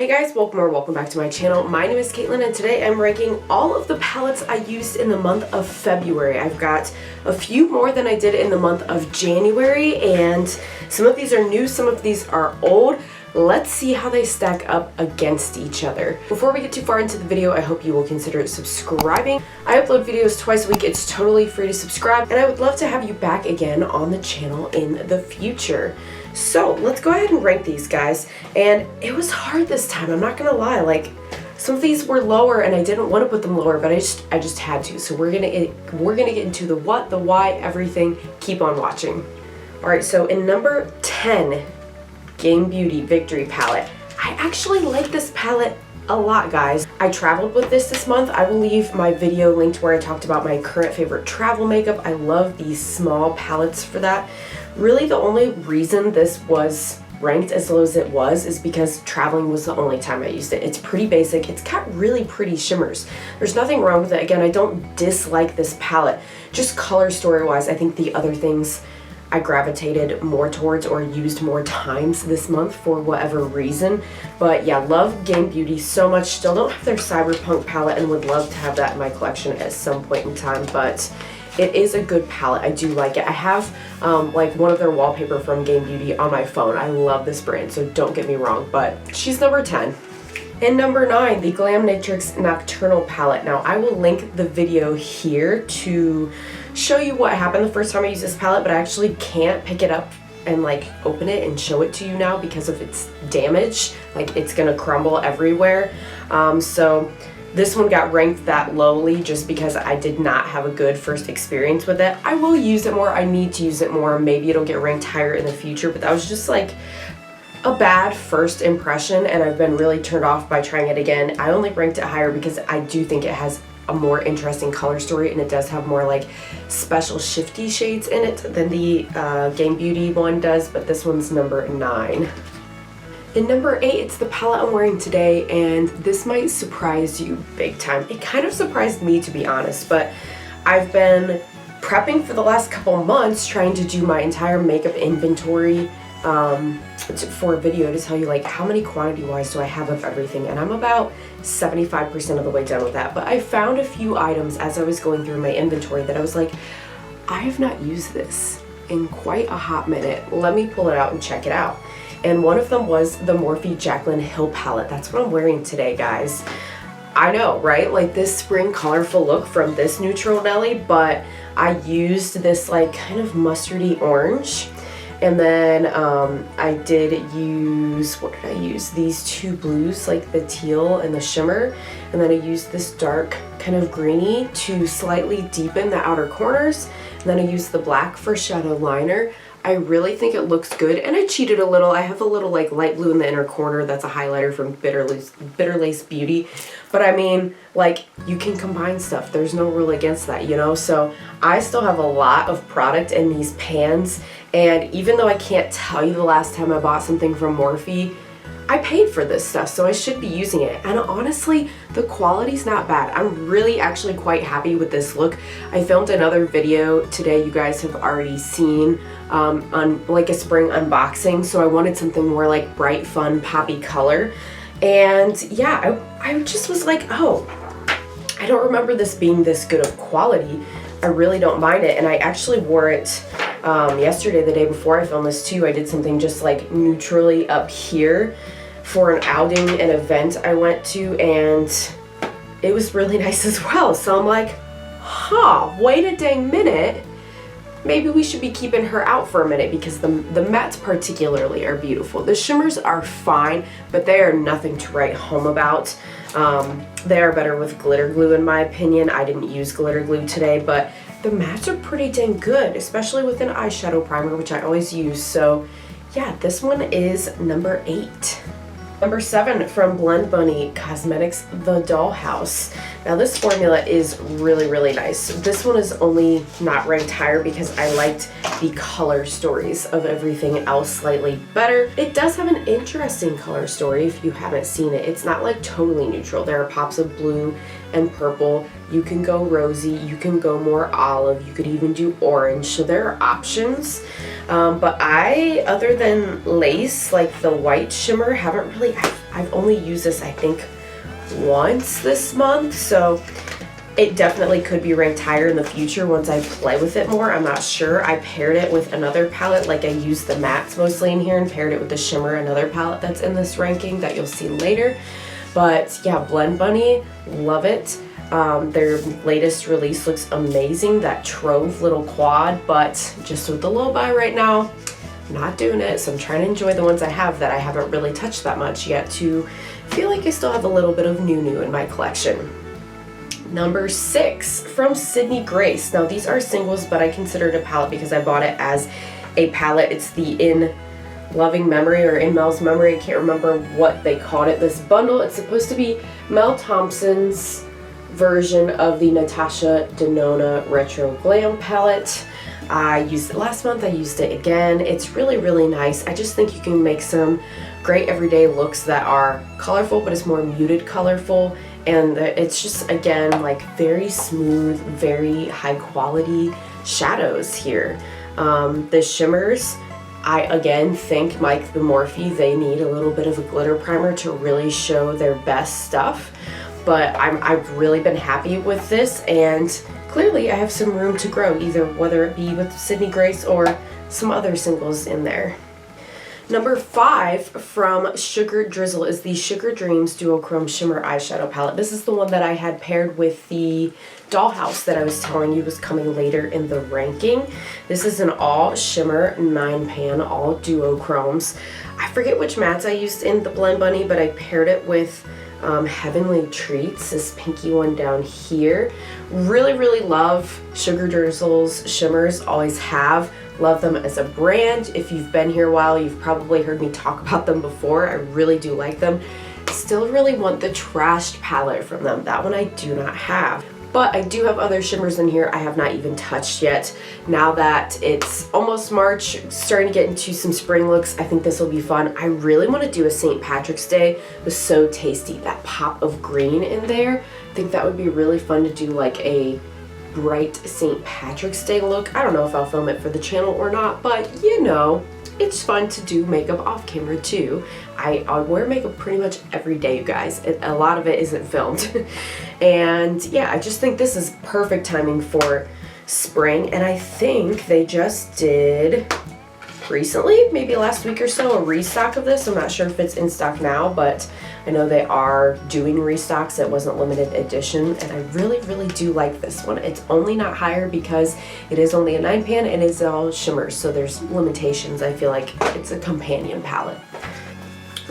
Hey guys, welcome back to my channel. My name is Caitlin and today I'm ranking all of the palettes I used in the month of February. I've got a few more than I did in the month of January, and some of these are new, some of these are old. Let's see how they stack up against each other. Before we get too far into the video, I hope you will consider subscribing. I upload videos twice a week. It's totally free to subscribe, and I would love to have you back again on the channel in the future. So let's go ahead and rank these, guys. And it was hard this time, I'm not gonna lie. Like, some of these were lower and I didn't want to put them lower, but I just had to. So we're gonna get into the what, the why, everything. Keep on watching. Alright, so in number 10, Game Beauty Victory Palette. I actually like this palette a lot, guys. I traveled with this month. I will leave my video linked where I talked about my current favorite travel makeup. I love these small palettes for that. Really, the only reason this was ranked as low as it was is because traveling was the only time I used it. It's pretty basic. It's got really pretty shimmers. There's nothing wrong with it. Again, I don't dislike this palette. Just color story wise, I think the other things I gravitated more towards or used more times this month for whatever reason. But yeah, love Game Beauty so much. Still don't have their Cyberpunk palette and would love to have that in my collection at some point in time, but it is a good palette. I do like it. I have like one of their wallpaper from Game Beauty on my phone. I love this brand, so don't get me wrong, but she's number 10. In number 9, the Glam Matrix Nocturnal palette. Now, I will link the video here to show you what happened the first time I used this palette, but I actually can't pick it up and like open it and show it to you now because of its damage. Like, it's gonna crumble everywhere. So this one got ranked that lowly just because I did not have a good first experience with it. I will use it more. I need to use it more. Maybe it'll get ranked higher in the future, but that was just like a bad first impression, and I've been really turned off by trying it again. I only ranked it higher because I do think it has a more interesting color story, and it does have more like special shifty shades in it than the Game Beauty one does, but this one's number 9. In number 8, it's the palette I'm wearing today, and this might surprise you big time. It kind of surprised me, to be honest, but I've been prepping for the last couple months trying to do my entire makeup inventory for a video to tell you like how many quantity wise do I have of everything, and I'm about 75% of the way done with that. But I found a few items as I was going through my inventory that I was like, I have not used this in quite a hot minute. Let me pull it out and check it out. And one of them was the Morphe Jaclyn Hill palette. That's what I'm wearing today, guys. I know, right? Like this spring colorful look from this neutral Nelly, but I used this like kind of mustardy orange. And then I did use, what did I use? These two blues, like the teal and the shimmer. And then I used this dark kind of greeny to slightly deepen the outer corners. And then I used the black for shadow liner. I really think it looks good, and I cheated a little. I have a little like light blue in the inner corner. That's a highlighter from Bitter Lace Beauty. But I mean, like, you can combine stuff. There's no rule against that, you know? So I still have a lot of product in these pans, and even though I can't tell you the last time I bought something from Morphe, I paid for this stuff, so I should be using it. And honestly, the quality's not bad. I'm really actually quite happy with this look. I filmed another video today you guys have already seen on like a spring unboxing, so I wanted something more like bright, fun, poppy color. And yeah, I just was like, oh, I don't remember this being this good of quality. I really don't mind it, and I actually wore it yesterday, the day before I filmed this too. I did something just like neutrally up here for an outing, an event I went to, and it was really nice as well. So I'm like, huh, wait a dang minute. Maybe we should be keeping her out for a minute because the mattes particularly are beautiful. The shimmers are fine, but they are nothing to write home about. They are better with glitter glue in my opinion. I didn't use glitter glue today, but the mattes are pretty dang good, especially with an eyeshadow primer, which I always use. So yeah, this one is number 8. Number 7 from Blend Bunny Cosmetics, The Dollhouse. Now this formula is really, really nice. This one is only not ranked higher because I liked the color stories of everything else slightly better. It does have an interesting color story if you haven't seen it. It's not like totally neutral. There are pops of blue and purple. You can go rosy, you can go more olive, you could even do orange, so there are other than lace, like the white shimmer, haven't really, I've only used this, I think, once this month, so it definitely could be ranked higher in the future once I play with it more. I'm not sure. I paired it with another palette, like I used the mattes mostly in here and paired it with the shimmer, another palette that's in this ranking that you'll see later. But yeah, Blend Bunny, love it. Their latest release looks amazing, that Trove little quad, but just with the low buy right now, I'm not doing it. So I'm trying to enjoy the ones I have that I haven't really touched that much yet to feel like I still have a little bit of new in my collection. Number 6 from Sydney Grace. Now these are singles, but I consider it a palette because I bought it as a palette. It's the In Loving Memory or In Mel's Memory. I can't remember what they called it. This bundle, it's supposed to be Mel Thompson's version of the Natasha Denona Retro Glam palette. I used it last month. I used it again. It's really nice. I just think you can make some great everyday looks that are colorful, but it's more muted colorful. And it's just, again, like very smooth, very high quality shadows here. The shimmers, I again think like the Morphe, they need a little bit of a glitter primer to really show their best stuff. But I've really been happy with this, and clearly I have some room to grow, either whether it be with Sydney Grace or some other singles in there. Number 5 from Sugar Drizzle is the Sugar Dreams Duochrome Shimmer Eyeshadow Palette. This is the one that I had paired with the Dollhouse that I was telling you was coming later in the ranking. This is an all shimmer 9-pan, all duochromes. I forget which mattes I used in the Blend Bunny, but I paired it with Heavenly Treats, this pinky one down here. Really love Sugar Drizzle's shimmers, always have. Love them as a brand. If you've been here a while, you've probably heard me talk about them before. I really do like them. Still really want the Trashed palette from them. That one I do not have. But I do have other shimmers in here I have not even touched yet. Now that it's almost March, starting to get into some spring looks, I think this will be fun. I really want to do a St. Patrick's Day. It was so tasty, that pop of green in there. I think that would be really fun to do like a bright St. Patrick's Day look. I don't know if I'll film it for the channel or not, but you know, it's fun to do makeup off camera too. I wear makeup pretty much every day, you guys. A lot of it isn't filmed. And yeah, I just think this is perfect timing for spring. And I think they just did recently, maybe last week or so, a restock of this. I'm not sure if it's in stock now, but I know they are doing restocks. It wasn't limited edition, and I really do like this one. It's only not higher because it is only a 9-pan and it's all shimmers, so there's limitations. I feel like it's a companion palette.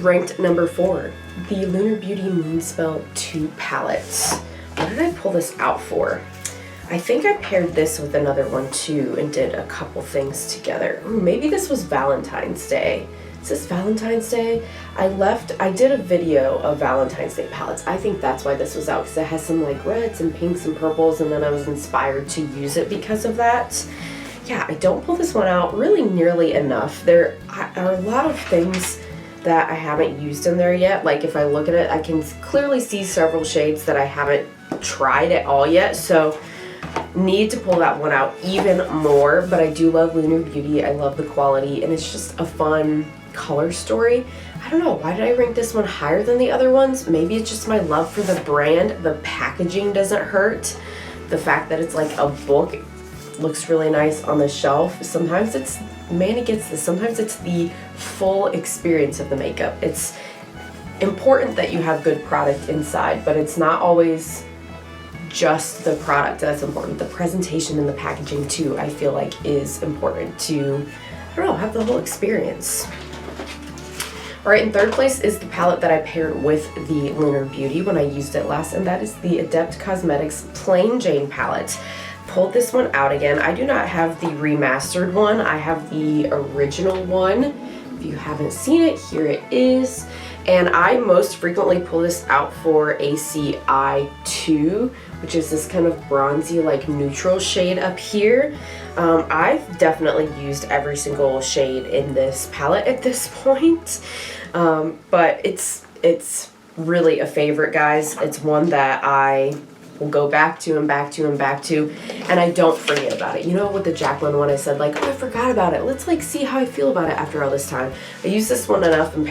Ranked number 4, the Lunar Beauty Moonspell 2 palette. What did I pull this out for? I think I paired this with another one too and did a couple things together. Ooh, maybe this was Valentine's Day. Is this Valentine's Day? I did a video of Valentine's Day palettes. I think that's why this was out, because it has some like reds and pinks and purples, and then I was inspired to use it because of that. Yeah, I don't pull this one out really nearly enough. There are a lot of things that I haven't used in there yet. Like if I look at it, I can clearly see several shades that I haven't tried at all yet. So need to pull that one out even more. But I do love Lunar Beauty. I love the quality, and it's just a fun color story. I don't know, why did I rank this one higher than the other ones? Maybe it's just my love for the brand. The packaging doesn't hurt. The fact that it's like a book looks really nice on the shelf. Sometimes it's, Manny gets this, sometimes it's the full experience of the makeup. It's important that you have good product inside, but it's not always just the product that's important. The presentation and the packaging too, I feel like, is important to, I don't know, have the whole experience. Alright, in third place is the palette that I paired with the Lunar Beauty when I used it last, and that is the Adept Cosmetics Plain Jane palette. Pulled this one out again. I do not have the remastered one. I have the original one. If you haven't seen it, here it is. And I most frequently pull this out for ACI 2, which is this kind of bronzy, like neutral shade up here. I've definitely used every single shade in this palette at this point. But it's really a favorite, guys. It's one that I will go back to and back to and back to, and I don't forget about it. You know, with the Jaclyn one, I said like, oh, I forgot about it. Let's like see how I feel about it after all this time. I use this one enough and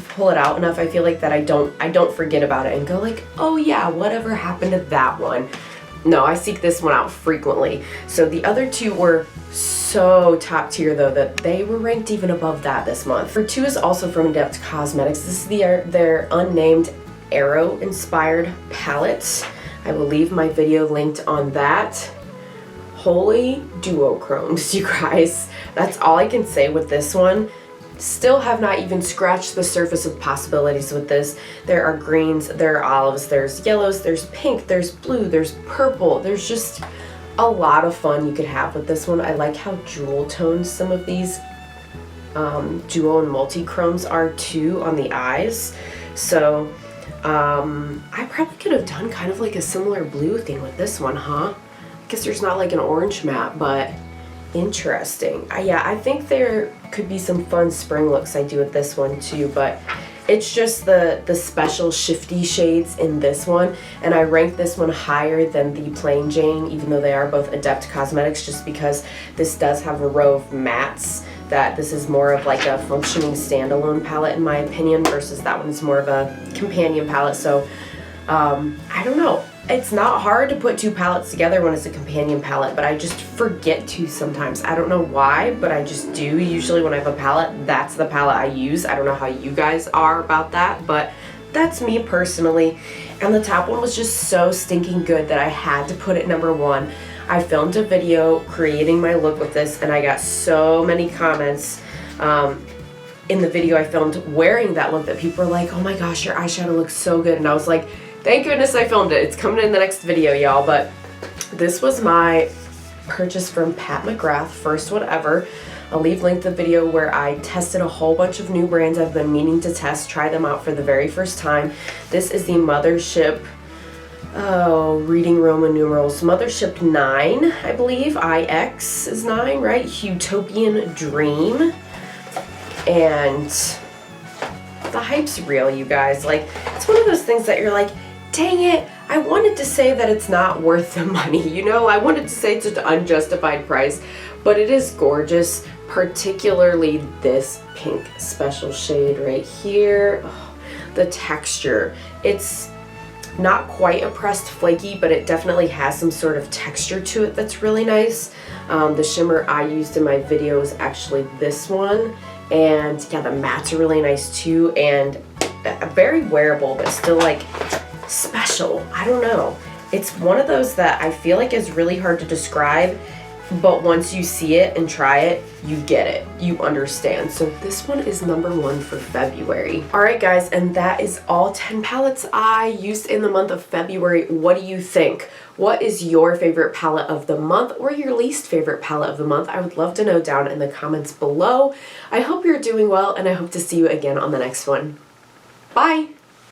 pull it out enough. I feel like that I don't forget about it and go like, oh yeah, whatever happened to that one? No, I seek this one out frequently. So the other two were so top tier though that they were ranked even above that this month. Number 2 is also from Adept Cosmetics. This is their unnamed arrow inspired palette. I will leave my video linked on that. Holy duochromes, you guys. That's all I can say with this one. Still have not even scratched the surface of possibilities with this. There are greens, there are olives, there's yellows, there's pink, there's blue, there's purple. There's just a lot of fun you could have with this one. I like how jewel toned some of these duo and multi-chromes are too on the eyes. So I probably could have done kind of like a similar blue thing with this one, huh? I guess there's not like an orange matte, but interesting. Yeah, I think there could be some fun spring looks I do with this one too, but it's just the special shifty shades in this one, and I rank this one higher than the plain Jane, even though they are both Adept Cosmetics, just because this does have a row of mattes. That this is more of like a functioning standalone palette in my opinion, versus that one is more of a companion palette. So I don't know. It's not hard to put two palettes together when it's a companion palette, but I just forget to sometimes. I don't know why, but I just do. Usually when I have a palette, that's the palette I use. I don't know how you guys are about that, but that's me personally. And the top one was just so stinking good that I had to put it number 1. I filmed a video creating my look with this, and I got so many comments in the video I filmed wearing that look that people were like, oh my gosh, your eyeshadow looks so good. And I was like, thank goodness I filmed it. It's coming in the next video, y'all. But this was my purchase from Pat McGrath, first one ever. I'll leave link to the video where I tested a whole bunch of new brands I've been meaning to test, try them out for the very first time. This is the Mothership, reading Roman numerals, Mothership 9, I believe. IX is 9, right? Utopian Dream. And the hype's real, you guys. Like, it's one of those things that you're like, dang it, I wanted to say that it's not worth the money, you know? I wanted to say it's an unjustified price, but it is gorgeous, particularly this pink special shade right here. Oh, the texture. It's not quite a pressed flaky, but it definitely has some sort of texture to it that's really nice. The shimmer I used in my video is actually this one. And yeah, the mattes are really nice too, and very wearable, but still like special. I don't know. It's one of those that I feel like is really hard to describe, but once you see it and try it, you get it. You understand. So this one is number 1 for February. All right, guys, and that is all 10 palettes I used in the month of February. What do you think? What is your favorite palette of the month, or your least favorite palette of the month? I would love to know down in the comments below. I hope you're doing well, and I hope to see you again on the next one. Bye!